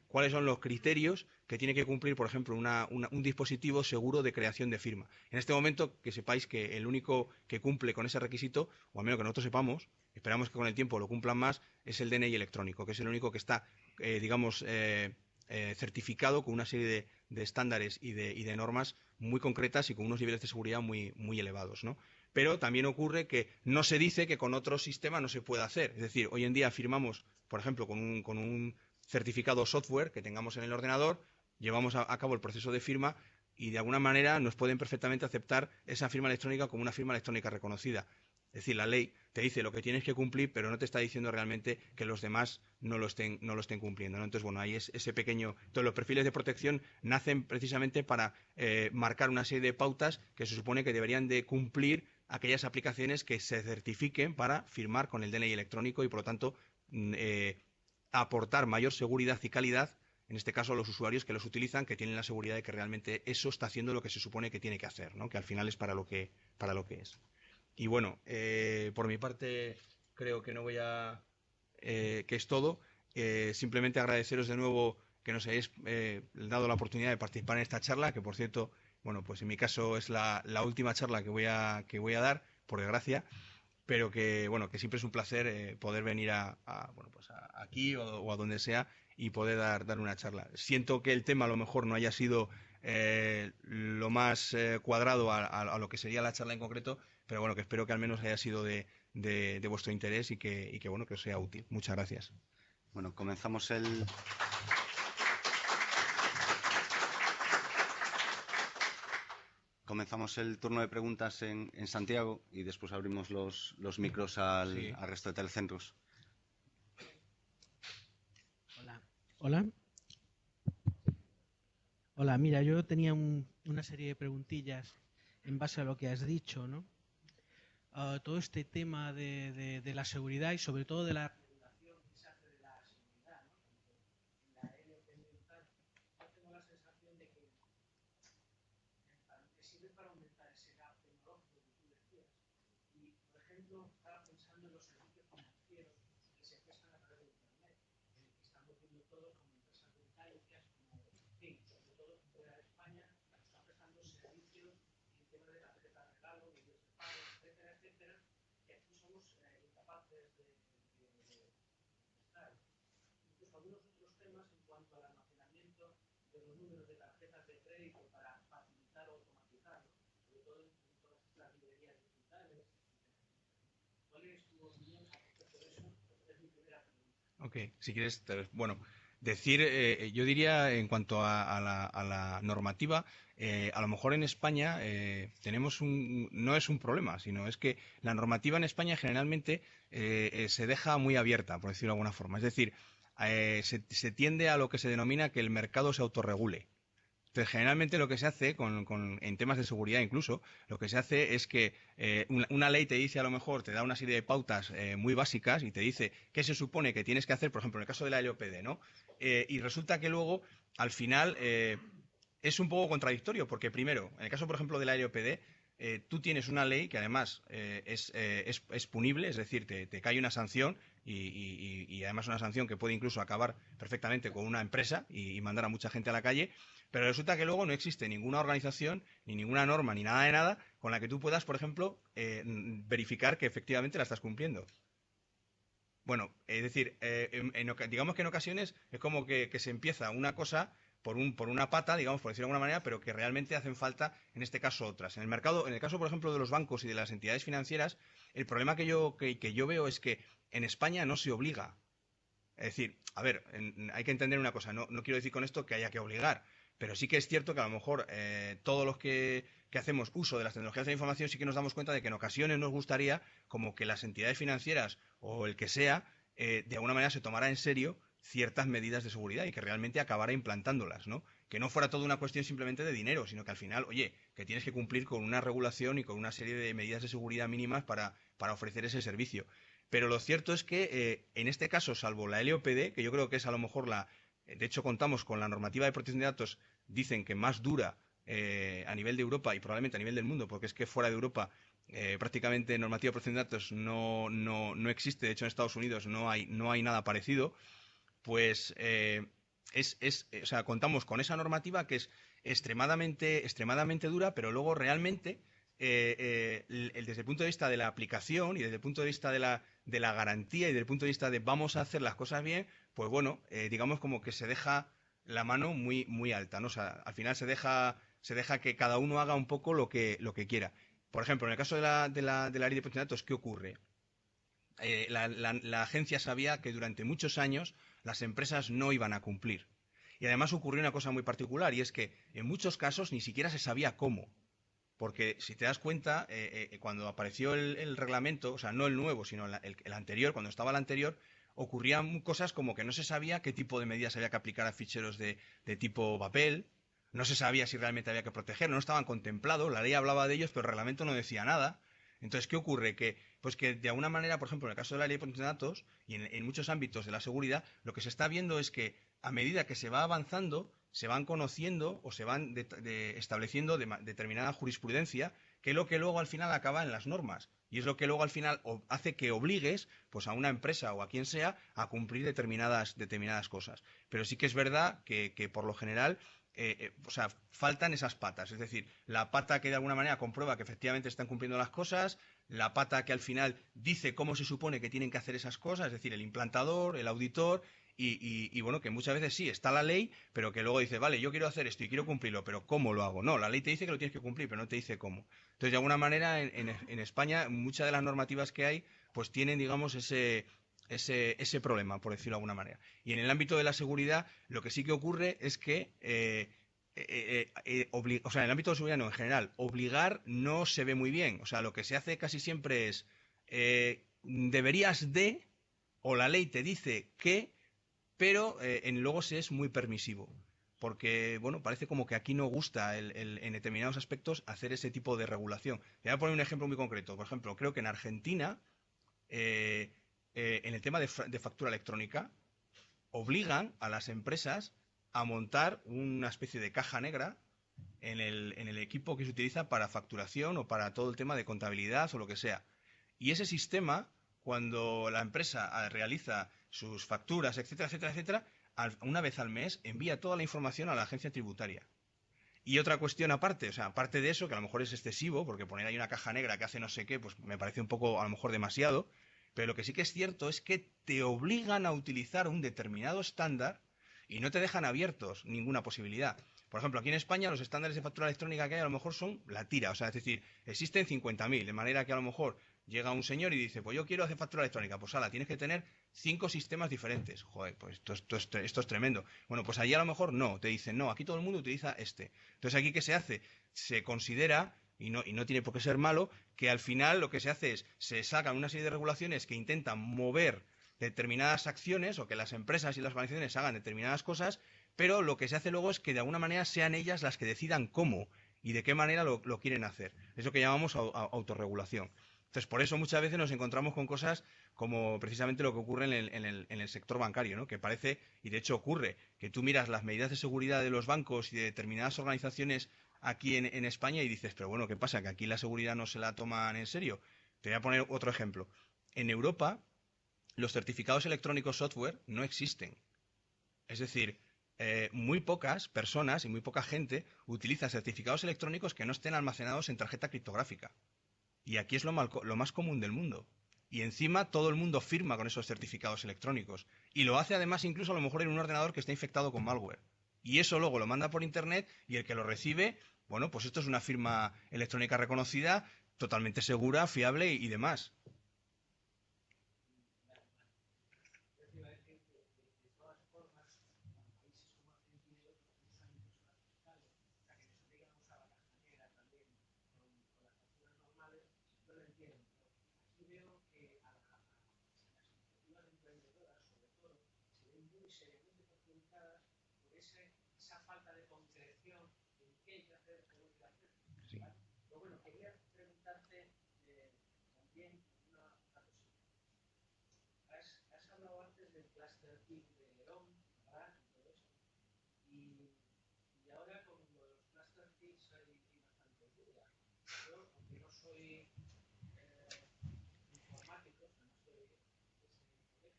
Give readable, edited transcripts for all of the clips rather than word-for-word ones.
cuáles son los criterios que tiene que cumplir, por ejemplo, un dispositivo seguro de creación de firma. En este momento, que sepáis que el único que cumple con ese requisito, o al menos que nosotros sepamos, esperamos que con el tiempo lo cumplan más, es el DNI electrónico, que es el único que está, digamos, certificado con una serie de estándares y de normas muy concretas y con unos niveles de seguridad muy elevados, ¿no? Pero también ocurre que no se dice que con otro sistema no se puede hacer. Es decir, hoy en día firmamos, por ejemplo, con un certificado software que tengamos en el ordenador, llevamos a cabo el proceso de firma y de alguna manera nos pueden perfectamente aceptar esa firma electrónica como una firma electrónica reconocida. Es decir, la ley te dice lo que tienes que cumplir, pero no te está diciendo realmente que los demás no lo estén cumpliendo, ¿no? Entonces, bueno, ahí es ese pequeño... Entonces, los perfiles de protección nacen precisamente para marcar una serie de pautas que se supone que deberían de cumplir aquellas aplicaciones que se certifiquen para firmar con el DNI electrónico y, por lo tanto, aportar mayor seguridad y calidad, en este caso a los usuarios que los utilizan, que tienen la seguridad de que realmente eso está haciendo lo que se supone que tiene que hacer, ¿no? Que al final es para lo que es. Y bueno, por mi parte creo que no voy a... que es todo. Simplemente agradeceros de nuevo que nos hayáis dado la oportunidad de participar en esta charla, que por cierto, bueno, pues en mi caso es la última charla que voy a dar, por desgracia, pero que bueno, que siempre es un placer poder venir bueno, pues aquí o a donde sea y poder dar una charla. Siento que el tema a lo mejor no haya sido lo más cuadrado a lo que sería la charla en concreto, pero bueno, que espero que al menos haya sido de vuestro interés bueno, que os sea útil. Muchas gracias. Bueno, comenzamos el turno de preguntas en Santiago y después abrimos los micros Sí. al resto de telecentros. Hola. Hola. Hola, mira, yo tenía una serie de preguntillas en base a lo que has dicho, ¿no? Todo este tema de la seguridad y sobre todo de la regulación que se hace de la seguridad, ¿no? En la LPM y tal, yo tengo la sensación de que sirve para aumentar ese gap tecnológico que tú decías. Y, por ejemplo, estaba pensando en los servicios financieros que se prestan a través de Internet, en el que estamos viendo todos como empresas británicas, como, en fin, sobre todo fuera de España, están prestando servicios en tema de tarjetas de regalo, medios de pago, etcétera, etcétera, que aquí somos incapaces de estar. Incluso algunos otros temas en cuanto al almacenamiento de los números de tarjetas de crédito para facilitar o automatizarlo, sobre todo en todas estas librerías digitales. ¿Cuál es tu opinión al respecto de eso? Es mi primera pregunta. Ok, si quieres, bueno, decir, yo diría en cuanto a la normativa, a lo mejor en España tenemos no es un problema, sino es que la normativa en España generalmente se deja muy abierta, por decirlo de alguna forma. Es decir, se tiende a lo que se denomina que el mercado se autorregule. Entonces, generalmente lo que se hace en temas de seguridad incluso, lo que se hace es que una ley te dice a lo mejor, te da una serie de pautas muy básicas y te dice qué se supone que tienes que hacer, por ejemplo, en el caso de la LOPD, ¿no? Y resulta que luego, al final, es un poco contradictorio, porque primero, en el caso, por ejemplo, de la LOPD, tú tienes una ley que además es punible, es decir, te cae una sanción y además una sanción que puede incluso acabar perfectamente con una empresa y mandar a mucha gente a la calle, pero resulta que luego no existe ninguna organización, ni ninguna norma, ni nada de nada con la que tú puedas, por ejemplo, verificar que efectivamente la estás cumpliendo. Bueno, es decir, digamos que en ocasiones es como que se empieza una cosa por una pata, digamos, por decirlo de alguna manera, pero que realmente hacen falta, en este caso, otras. En el mercado, en el caso, por ejemplo, de los bancos y de las entidades financieras, el problema que yo veo es que en España no se obliga. Es decir, a ver, hay que entender una cosa, no quiero decir con esto que haya que obligar, pero sí que es cierto que a lo mejor todos los que hacemos uso de las tecnologías de la información sí que nos damos cuenta de que en ocasiones nos gustaría como que las entidades financieras o el que sea, de alguna manera se tomara en serio ciertas medidas de seguridad y que realmente acabara implantándolas, ¿no? Que no fuera toda una cuestión simplemente de dinero, sino que al final, oye, que tienes que cumplir con una regulación y con una serie de medidas de seguridad mínimas para ofrecer ese servicio. Pero lo cierto es que en este caso, salvo la LOPD, que yo creo que es a lo mejor de hecho contamos con la normativa de protección de datos, dicen que más dura a nivel de Europa y probablemente a nivel del mundo, porque es que fuera de Europa prácticamente normativa de protección de datos no existe, de hecho en Estados Unidos no hay nada parecido, pues o sea, contamos con esa normativa que es extremadamente dura, pero luego realmente, desde el punto de vista de la aplicación y desde el punto de vista de la garantía y desde el punto de vista de vamos a hacer las cosas bien, pues bueno, digamos como que se deja la mano muy alta, ¿no? O sea, al final se deja que cada uno haga un poco lo que quiera. Por ejemplo, en el caso de la ley de protección de datos, ¿qué ocurre? La agencia sabía que durante muchos años las empresas no iban a cumplir. Y además ocurrió una cosa muy particular, y es que en muchos casos ni siquiera se sabía cómo. Porque si te das cuenta, cuando apareció el reglamento, o sea, no el nuevo, sino el anterior, cuando estaba el anterior, ocurrían cosas como que no se sabía qué tipo de medidas había que aplicar a ficheros de tipo papel, no se sabía si realmente había que proteger, no estaban contemplados, la ley hablaba de ellos, pero el reglamento no decía nada. Entonces, ¿qué ocurre? Pues que de alguna manera, por ejemplo, en el caso de la ley de protección de datos y en muchos ámbitos de la seguridad, lo que se está viendo es que a medida que se va avanzando, se van conociendo o se van estableciendo determinada jurisprudencia, que es lo que luego al final acaba en las normas. Y es lo que luego al final hace que obligues pues, a una empresa o a quien sea a cumplir determinadas cosas. Pero sí que es verdad que por lo general o sea, faltan esas patas. Es decir, la pata que de alguna manera comprueba que efectivamente están cumpliendo las cosas, la pata que al final dice cómo se supone que tienen que hacer esas cosas, es decir, el implantador, el auditor, y bueno, que muchas veces sí, está la ley, pero que luego dice, vale, yo quiero hacer esto y quiero cumplirlo, pero ¿cómo lo hago? No, la ley te dice que lo tienes que cumplir, pero no te dice cómo. Entonces, de alguna manera, en España, muchas de las normativas que hay, pues tienen, digamos, ese problema, por decirlo de alguna manera. Y en el ámbito de la seguridad, lo que sí que ocurre es que, o sea, en el ámbito de seguridad no, en general, obligar no se ve muy bien. O sea, lo que se hace casi siempre es, deberías de, o la ley te dice que, pero luego se es muy permisivo. Porque, bueno, parece como que aquí no gusta en determinados aspectos hacer ese tipo de regulación. Voy a poner un ejemplo muy concreto. Por ejemplo, creo que en Argentina, eh, en el tema de factura electrónica, obligan a las empresas a montar una especie de caja negra en el equipo que se utiliza para facturación o para todo el tema de contabilidad o lo que sea. Y ese sistema, cuando la empresa realiza sus facturas, etcétera, etcétera, etcétera, una vez al mes envía toda la información a la agencia tributaria. Y otra cuestión aparte, o sea, aparte de eso, que a lo mejor es excesivo, porque poner ahí una caja negra que hace no sé qué, pues me parece un poco, a lo mejor, demasiado, pero lo que sí que es cierto es que te obligan a utilizar un determinado estándar y no te dejan abiertos ninguna posibilidad. Por ejemplo, aquí en España los estándares de factura electrónica que hay a lo mejor son la tira, o sea, es decir, existen 50.000, de manera que a lo mejor llega un señor y dice, pues yo quiero hacer factura electrónica, pues ala, tienes que tener 5 sistemas diferentes. Joder, pues esto es tremendo. Bueno, pues allí a lo mejor no, te dicen, no, aquí todo el mundo utiliza este. Entonces aquí, ¿qué se hace? Se considera, y no tiene por qué ser malo, que al final lo que se hace es, se sacan una serie de regulaciones que intentan mover determinadas acciones o que las empresas y las organizaciones hagan determinadas cosas, pero lo que se hace luego es que de alguna manera sean ellas las que decidan cómo y de qué manera lo quieren hacer. Es lo que llamamos autorregulación. Entonces, por eso muchas veces nos encontramos con cosas como precisamente lo que ocurre en el sector bancario, ¿no? Que parece, y de hecho ocurre, que tú miras las medidas de seguridad de los bancos y de determinadas organizaciones aquí en España y dices, pero bueno, ¿qué pasa? ¿Que aquí la seguridad no se la toman en serio? Te voy a poner otro ejemplo. En Europa, los certificados electrónicos software no existen. Es decir, muy pocas personas y muy poca gente utiliza certificados electrónicos que no estén almacenados en tarjeta criptográfica. Y aquí es lo más común del mundo. Y encima todo el mundo firma con esos certificados electrónicos. Y lo hace además incluso a lo mejor en un ordenador que está infectado con malware. Y eso luego lo manda por internet y el que lo recibe, bueno, pues esto es una firma electrónica reconocida, totalmente segura, fiable y demás. Yo te iba a decir que, de todas formas, países como Argentina y otros que usan impuestos fiscales, o sea, que no se obligan a usar la caja negra también con las facturas normales, yo lo entiendo. Pero aquí veo que las iniciativas emprendedoras, sobre todo, se ven muy seriamente perjudicadas por esa falta de concreción en qué hay que hacer, cómo hay que hacer. Sí. ¿Vale? Pero bueno, quería preguntarte también una cosita. Has hablado antes del cluster TIC de León, Barán y todo eso. Y ahora con los cluster TICs hay bastante duda. Yo, aunque no soy informático, no soy de ese colegio,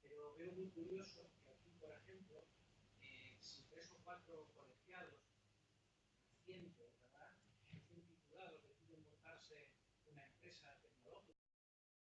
pero veo muy curioso que 4 colegiados recientes, ¿verdad? Recién titulados, deciden montarse una empresa tecnológica